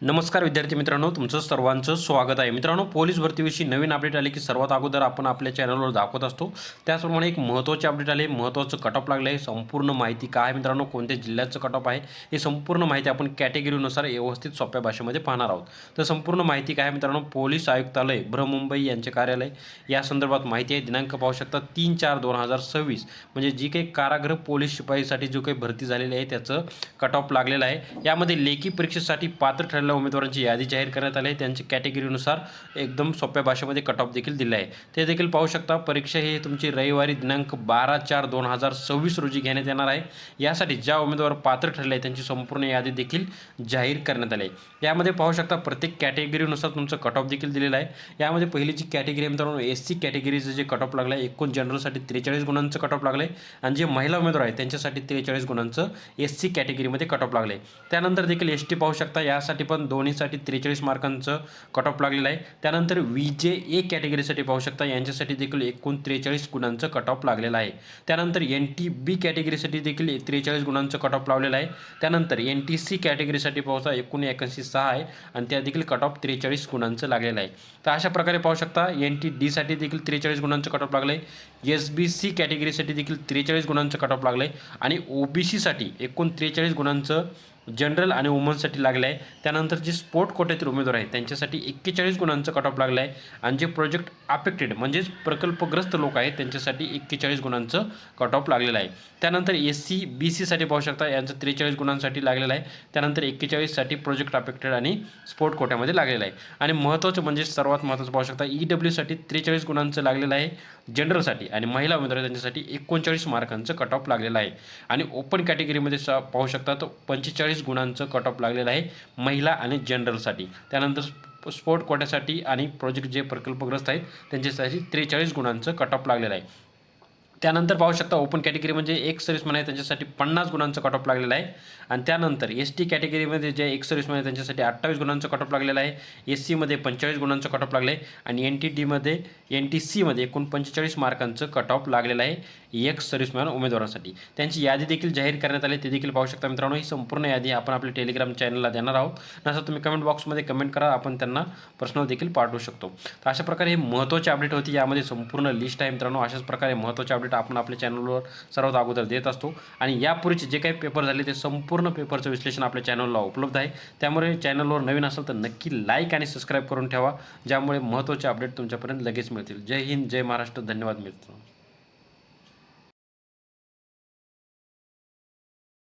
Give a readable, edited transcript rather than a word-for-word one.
नमस्कार विद्यार्थी मित्रांनो, तुमचं सर्वांचं स्वागत आहे. मित्रांनो, पोलीस भरतीविषयी नवीन अपडेट आले की सर्वात अगोदर आपण आपल्या चॅनलवर दाखवत असतो. त्याचप्रमाणे एक महत्त्वाचे अपडेट आले, महत्त्वाचं कट ऑफ लागलं आहे. संपूर्ण माहिती काय आहे मित्रांनो, कोणत्या जिल्ह्याचं कट ऑफ आहे, हे संपूर्ण माहिती आपण कॅटेगरीनुसार व्यवस्थित सोप्या भाषेमध्ये पाहणार आहोत. तर संपूर्ण माहिती काय आहे मित्रांनो, पोलीस आयुक्तालय बृहमुंबई यांचे कार्यालय या संदर्भात माहिती आहे. दिनांक पाहू शकता 3/4/2026 म्हणजे जी काही कारागृह पोलीस शिपाईसाठी जो काही भरती झालेली आहे त्याचं कट ऑफ लागलेलं आहे. यामध्ये लेखी परीक्षेसाठी पात्र ठरलेल्या उमेदवारांची यादी जाहीर करण्यात आली आहे. त्यांची कॅटेगरीनुसार एकदम सोप्या भाषेमध्ये कट ऑफ देखील दिले आहे. ते देखील पाहू शकता. परीक्षा ही तुमची रविवारी दिनांक 12/4/2026 रोजी घेण्यात येणार आहे. यासाठी ज्या उमेदवार पात्र ठरले त्यांची संपूर्ण यादी देखील जाहीर करण्यात आली आहे. यामध्ये पाहू शकता प्रत्येक कॅटेगरीनुसार तुमचं कट ऑफ देखील दिलेलं आहे. यामध्ये पहिली जी कॅटेगरी मित्रांनो एस सी कॅटेगरीचं जे कट ऑफ लागलं आहे, एकूण जनरलसाठी 43 गुणांचं कट ऑफ लागलं आहे आणि जे महिला उमेदवार आहेत त्यांच्यासाठी 43 गुणांचं एस सी कॅटेगरीमध्ये कट ऑफ लागलं आहे. त्यानंतर देखील एस टी पाहू शकता. यासाठी पण दोन्हीसाठी 43 मार्कांचं कट ऑफ लागलेलं आहे. त्यानंतर व्ही-जे ए कॅटेगरीसाठी पाहू शकता. यांच्यासाठी देखील एकूण 43 गुणांचं कट ऑफ लागलेलं आहे. त्यानंतर NTB कॅटेगरीसाठी देखील 43 गुणांचं कट ऑफ लावलेलं आहे. त्यानंतर NTC कॅटेगरीसाठी पाहता एकूण 81.6 आहे आणि त्या देखील कट ऑफ 43 गुणांचं लागलेलं आहे. तर अशा प्रकारे पाहू शकता NTD साठी देखील 43 गुणांचं कट ऑफ लागलं आहे. SBC कॅटेगरीसाठी देखील 43 गुणांचं कट ऑफ लागलं आहे आणि OBC साठी एकूण 43 गुणांचं जनरल आणि वुमन्ससाठी लागलं आहे. त्यानंतर जे स्पोर्ट कोट्यातील उमेदवार आहेत त्यांच्यासाठी 41 गुणांचं कट ऑफ लागलं आहे आणि जे प्रोजेक्ट अफेक्टेड म्हणजेच प्रकल्पग्रस्त लोक आहेत त्यांच्यासाठी 41 गुणांचं कट ऑफ लागलेलं आहे. त्यानंतर SC BC साठी पाहू शकता यांचं 43 गुणांसाठी लागलेलं आहे. त्यानंतर 41 साठी प्रोजेक्ट अफेक्टेड आणि स्पोर्ट कोट्यामध्ये लागलेलं आहे. आणि महत्त्वाचं म्हणजे सर्वात महत्त्वाचं पाहू शकता EW साठी 43 गुणांचं लागलेलं आहे जनरलसाठी आणि महिला उमेदवार त्यांच्यासाठी 39 मार्कांचं कट ऑफ लागलेलं आहे. आणि ओपन कॅटेगरीमध्ये पाहू शकता तर 45 गुणांचं कट ऑफ लागलेलं आहे महिला आणि जनरलसाठी. त्यानंतर स्पोर्ट कोट्यासाठी आणि प्रोजेक्ट जे प्रकल्पग्रस्त आहेत त्यांच्यासाठी 43 गुणांचं कट ऑफ लागलेलं आहे. त्यानंतर पाहू शकता ओपन कॅटेगरी म्हणजे एक सर्व्हिसमॅन आहे त्यांच्यासाठी 50 गुणांचं कट ऑफ लागलेलं आहे. आणि त्यानंतर ST कॅटेगरीमध्ये जे एक सर्व्हिसमॅन आहे त्यांच्यासाठी 28 गुणांचं कट ऑफ लागलेलं आहे. SC मध्ये 45 गुणांचं कट ऑफ लागलं आहे आणि NTC मध्ये एकूण 45 मार्कांचं कट ऑफ लागलेलं आहे एक सर्व्हिसमॅन उमेदवारासाठी. त्यांची यादी देखील जाहीर करण्यात आली, ते देखील पाहू शकता मित्रांनो. ही संपूर्ण यादी आपण आपल्या टेलिग्राम चॅनलला देणार आहोत. नंतर तुम्ही कमेंट बॉक्समध्ये कमेंट करा, आपण त्यांना पर्सनल देखील पाठवू शकतो. तर अशा प्रकारे हे महत्त्वाचे अपडेट होती. यामध्ये संपूर्ण लिस्ट आहे मित्रांनो. अशाच प्रकारे महत्त्वाचे अपडेट आपण आपल्या चॅनलवर सर्वात अगोदर देत असतो आणि यापूर्वीचे जे काही पेपर झाले ते संपूर्ण पेपरचं विश्लेषण आपल्या चॅनलला उपलब्ध आहे. त्यामुळे चॅनलवर नवीन असेल तर नक्की लाईक आणि सबस्क्राईब करून ठेवा, ज्यामुळे महत्त्वाचे अपडेट तुमच्यापर्यंत लगेच मिळतील. जय हिंद, जय महाराष्ट्र. धन्यवाद मित्रांनो.